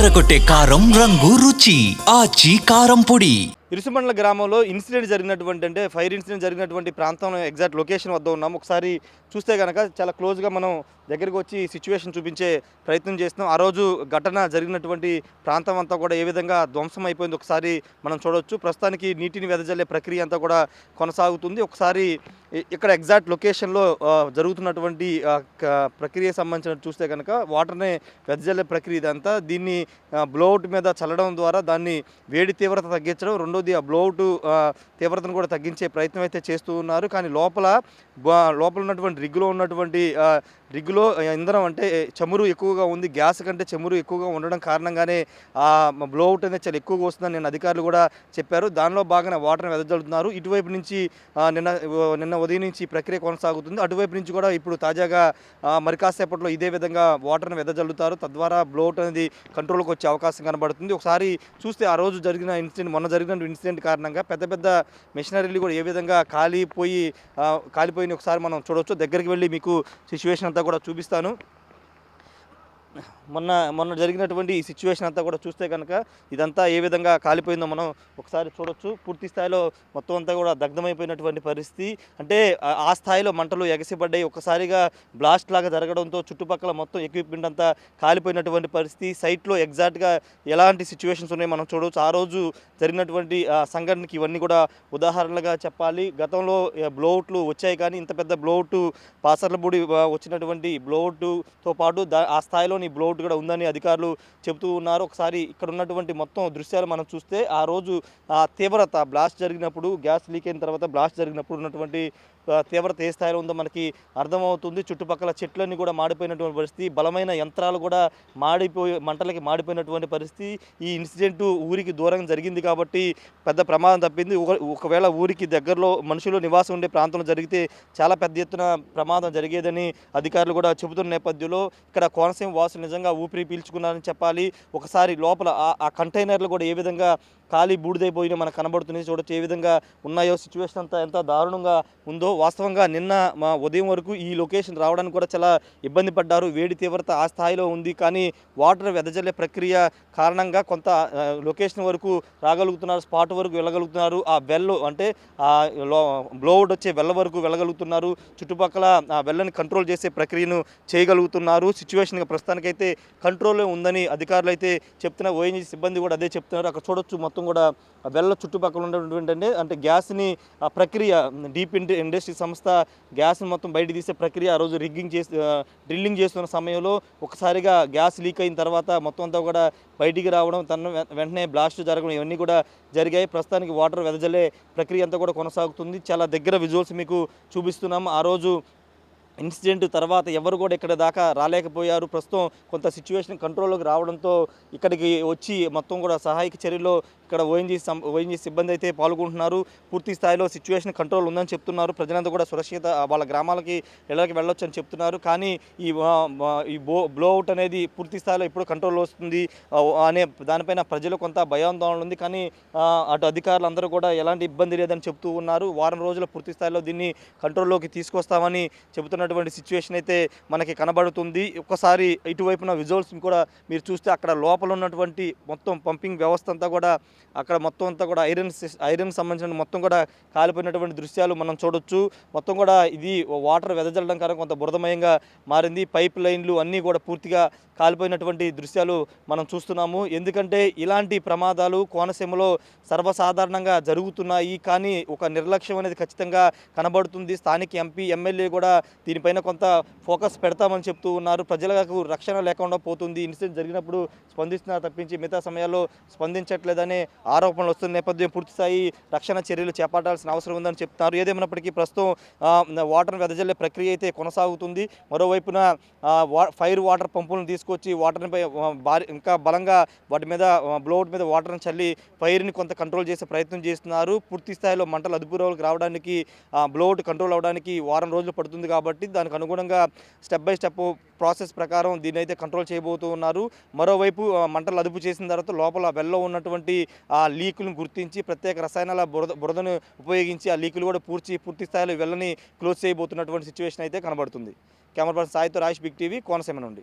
అదరగొట్టే కారం రంగు రుచి ఆచి కారం పొడి. ఇరుసుమండల గ్రామంలో ఇన్సిడెంట్ జరిగినటువంటి అంటే ఫైర్ ఇన్సిడెంట్ జరిగినటువంటి ప్రాంతంలో ఎగ్జాక్ట్ లొకేషన్ వద్ద ఉన్నాం. ఒకసారి చూస్తే కనుక చాలా క్లోజ్గా మనం దగ్గరికి వచ్చి సిచ్యువేషన్ చూపించే ప్రయత్నం చేస్తున్నాం. ఆ రోజు ఘటన జరిగినటువంటి ప్రాంతం అంతా కూడా ఏ విధంగా ధ్వంసం అయిపోయింది ఒకసారి మనం చూడవచ్చు. ప్రస్తుతానికి నీటిని వెదజల్లే ప్రక్రియ అంతా కూడా కొనసాగుతుంది. ఒకసారి ఇక్కడ ఎగ్జాక్ట్ లొకేషన్లో జరుగుతున్నటువంటి ప్రక్రియ సంబంధించిన చూస్తే కనుక వాటర్ని వెదజల్లే ప్రక్రియ ఇదంతా. దీన్ని బ్లోఅవుట్ మీద చల్లడం ద్వారా దాన్ని వేడి తీవ్రత తగ్గించడం, రెండోది ఆ బ్లోఅవుట్ తీవ్రతను కూడా తగ్గించే ప్రయత్నం అయితే చేస్తూ ఉన్నారు. కానీ లోపల ఉన్నటువంటి రిగ్గులో ఇంధనం అంటే చమురు ఎక్కువగా ఉంది. గ్యాస్ కంటే చమురు ఎక్కువగా ఉండడం కారణంగానే బ్లోఅవుట్ అనేది చాలా ఎక్కువగా వస్తుందని నేను అధికారులు కూడా చెప్పారు. దానిలో భాగంగా వాటర్ని వెదజల్లుతున్నారు. ఇటువైపు నుంచి నిన్న ఉదయం నుంచి ఈ ప్రక్రియ కొనసాగుతుంది. అటువైపు నుంచి కూడా ఇప్పుడు తాజాగా మరి కాసేపట్లో ఇదే విధంగా వాటర్ని వెదజల్లుతారు. తద్వారా బ్లోఅవుట్ అనేది కంట్రోల్కి వచ్చే అవకాశం కనబడుతుంది. ఒకసారి చూస్తే ఆ రోజు జరిగిన ఇన్సిడెంట్, మొన్న జరిగిన ఇన్సిడెంట్ కారణంగా పెద్ద పెద్ద మెషినరీలు కూడా ఏ విధంగా కాలిపోయిన ఒకసారి మనం చూడవచ్చు. దగ్గరికి వెళ్ళి మీకు సిచ్యువేషన్ అంతా కూడా చూపిస్తాను. మొన్న జరిగినటువంటి ఈ సిచ్యువేషన్ అంతా కూడా చూస్తే కనుక ఇదంతా ఏ విధంగా కాలిపోయిందో మనం ఒకసారి చూడొచ్చు. పూర్తి స్థాయిలో మొత్తం అంతా కూడా దగ్ధమైపోయినటువంటి పరిస్థితి. అంటే ఆ స్థాయిలో మంటలు ఎగసిపడ్డాయి. ఒకసారిగా బ్లాస్ట్ లాగా జరగడంతో చుట్టుపక్కల మొత్తం ఎక్విప్మెంట్ అంతా కాలిపోయినటువంటి పరిస్థితి. సైట్లో ఎగ్జాక్ట్గా ఎలాంటి సిచ్యువేషన్స్ ఉన్నాయో మనం చూడవచ్చు. ఆ రోజు జరిగినటువంటి సంఘటనకి ఇవన్నీ కూడా ఉదాహరణలుగా చెప్పాలి. గతంలో బ్లోఅవుట్లు వచ్చాయి, కానీ ఇంత పెద్ద బ్లోఅవుట్ పాసర్లపూడి వచ్చినటువంటి బ్లోఅవుట్తో పాటు ఆ స్థాయిలోని బ్లోఅవుట్ కూడా ఉందని అధికారులు చెబుతూ ఉన్నారు. ఒకసారి ఇక్కడ ఉన్నటువంటి మొత్తం దృశ్యాలు మనం చూస్తే ఆ రోజు తీవ్రత బ్లాస్ట్ జరిగినప్పుడు, గ్యాస్ లీక్ అయిన తర్వాత బ్లాస్ట్ జరిగినప్పుడు ఉన్నటువంటి తీవ్రత ఏ స్థాయిలో ఉందో మనకి అర్థమవుతుంది. చుట్టుపక్కల చెట్లన్నీ కూడా మాడిపోయినటువంటి పరిస్థితి, బలమైన యంత్రాలు కూడా మంటలకి మాడిపోయినటువంటి పరిస్థితి. ఈ ఇన్సిడెంట్ ఊరికి దూరంగా జరిగింది కాబట్టి పెద్ద ప్రమాదం తప్పింది. ఒకవేళ ఊరికి దగ్గరలో మనుషులు నివాసం ఉండే ప్రాంతంలో జరిగితే చాలా పెద్ద ఎత్తున ప్రమాదం జరిగేదని అధికారులు కూడా చెబుతున్న నేపథ్యంలో ఇక్కడ కోనసీమ వాసులు నిజంగా ఊపిరి పీల్చుకున్నారని చెప్పాలి. ఒకసారి లోపల ఆ కంటైనర్లు కూడా ఏ విధంగా ఖాళీ బూడిదైపోయినా మనకు కనబడుతుంది. చూడొచ్చు ఏ విధంగా ఉన్నాయో. సిచ్యువేషన్ అంతా ఎంత దారుణంగా ఉందో. వాస్తవంగా నిన్న మా ఉదయం వరకు ఈ లొకేషన్ రావడానికి కూడా చాలా ఇబ్బంది పడ్డారు. వేడి తీవ్రత ఆ స్థాయిలో ఉంది. కానీ వాటర్ వెదజల్లే ప్రక్రియ కారణంగా కొంత లొకేషన్ వరకు రాగలుగుతున్నారు, స్పాట్ వరకు వెళ్ళగలుగుతున్నారు. ఆ వెల్ అంటే బ్లోఅవుట్ వచ్చే వెల్ల వరకు వెళ్ళగలుగుతున్నారు. చుట్టుపక్కల ఆ వెల్లని కంట్రోల్ చేసే ప్రక్రియను చేయగలుగుతున్నారు. సిచ్యువేషన్ ప్రస్తుతానికైతే కంట్రోల్లో ఉందని అధికారులు అయితే చెప్తున్నారు. ఓఎన్జీసీ సిబ్బంది కూడా అదే చెప్తున్నారు. అక్కడ చూడొచ్చు మొత్తం కూడా వెల్ల చుట్టుపక్కల ఉన్నటువంటి అంటే గ్యాస్ని ప్రక్రియ డీప్ ఇండస్ట్రీ సంస్థ గ్యాస్ని మొత్తం బయట తీసే ప్రక్రియ ఆ రోజు డ్రిల్లింగ్ చేస్తున్న సమయంలో ఒకసారిగా గ్యాస్ లీక్ అయిన తర్వాత మొత్తం అంతా కూడా బయటికి రావడం, వెంటనే బ్లాస్ట్ జరగడం, ఇవన్నీ కూడా జరిగాయి. ప్రస్తుతానికి వాటర్ వెదజల్లే ప్రక్రియ అంతా కూడా కొనసాగుతుంది. చాలా దగ్గర విజువల్స్ మీకు చూపిస్తున్నాము. ఆ రోజు ఇన్సిడెంట్ తర్వాత ఎవరు కూడా ఇక్కడ దాకా రాలేకపోయారు. ప్రస్తుతం కొంత సిచ్యువేషన్ కంట్రోల్లోకి రావడంతో ఇక్కడికి వచ్చి మొత్తం కూడా సహాయక చర్యలో ఇక్కడ ఓఎన్జీసీ సిబ్బంది అయితే పాల్గొంటున్నారు. పూర్తి స్థాయిలో సిచ్యువేషన్ కంట్రోల్ ఉందని చెప్తున్నారు. ప్రజలంతా కూడా సురక్షిత వాళ్ళ గ్రామాలకి ఇళ్ళకి వెళ్ళొచ్చు అని చెప్తున్నారు. కానీ ఈ బ్లోఅవుట్ అనేది పూర్తి స్థాయిలో ఇప్పుడు కంట్రోల్లో వస్తుంది అనే దానిపైన ప్రజలు కొంత భయాందోళన ఉంది. కానీ అటు అధికారులు అందరూ కూడా ఎలాంటి ఇబ్బంది లేదని చెప్తూ ఉన్నారు. వారం రోజుల పూర్తి స్థాయిలో దీన్ని కంట్రోల్లోకి తీసుకొస్తామని చెబుతున్నటువంటి సిచ్యువేషన్ అయితే మనకి కనబడుతుంది. ఒక్కసారి ఇటువైపున విజువల్స్ కూడా మీరు చూస్తే అక్కడ లోపల ఉన్నటువంటి మొత్తం పంపింగ్ వ్యవస్థ అంతా కూడా అక్కడ మొత్తం అంతా కూడా ఐరన్ సంబంధించిన మొత్తం కూడా కాలిపోయినటువంటి దృశ్యాలు మనం చూడొచ్చు. మొత్తం కూడా ఇది వాటర్ వెదజల్లడం కారణంగా కొంత బురదమయంగా మారింది. పైప్ లైన్లు అన్నీ కూడా పూర్తిగా కాలిపోయినటువంటి దృశ్యాలు మనం చూస్తున్నాము. ఎందుకంటే ఇలాంటి ప్రమాదాలు కోనసీమలో సర్వసాధారణంగా జరుగుతున్నాయి. కానీ ఒక నిర్లక్ష్యం అనేది ఖచ్చితంగా కనబడుతుంది. స్థానిక ఎంపీ, ఎమ్మెల్యే కూడా దీనిపైన కొంత ఫోకస్ పెడతామని చెప్తూ ఉన్నారు. ప్రజలకు రక్షణ లేకుండా పోతుంది. ఇన్సిడెంట్ జరిగినప్పుడు స్పందిస్తున్నారు తప్పించి మిగతా సమయాల్లో స్పందించట్లేదనే ఆరోపణలు వస్తున్న నేపథ్యం పూర్తిస్థాయి రక్షణ చర్యలు చేపట్టాల్సిన అవసరం ఉందని చెప్తున్నారు. ఏదేమైనప్పటికీ ప్రస్తుతం వాటర్ వెదజల్లే ప్రక్రియ అయితే కొనసాగుతుంది. మరోవైపున ఫైర్ వాటర్ పంపులను తీసుకొచ్చి వాటర్నిపై ఇంకా బలంగా వాటి మీద బ్లోఅవుట్ మీద వాటర్ని చల్లి ఫైర్ని కొంత కంట్రోల్ చేసే ప్రయత్నం చేస్తున్నారు. పూర్తి స్థాయిలో మంటలు అదుపులోకి రావడానికి, బ్లోఅవుట్ కంట్రోల్ అవడానికి వారం రోజులు పడుతుంది. కాబట్టి దానికి అనుగుణంగా స్టెప్ బై స్టెప్ ప్రాసెస్ ప్రకారం దీన్ని అయితే కంట్రోల్ చేయబోతూ ఉన్నారు. మరోవైపు మంటలు అదుపు చేసిన తర్వాత లోపల వెల్లో ఉన్నటువంటి ఆ లీకులను గుర్తించి ప్రత్యేక రసాయనాల బురదను ఉపయోగించి ఆ లీకులు కూడా పూర్తి స్థాయిలో వెల్లని క్లోజ్ చేయబోతున్నటువంటి సిచ్యువేషన్ అయితే కనబడుతుంది. కెమెరా పర్సన్ సాయితో రాజేష్, బిగ్ టీవీ, కోనసీమ నుండి.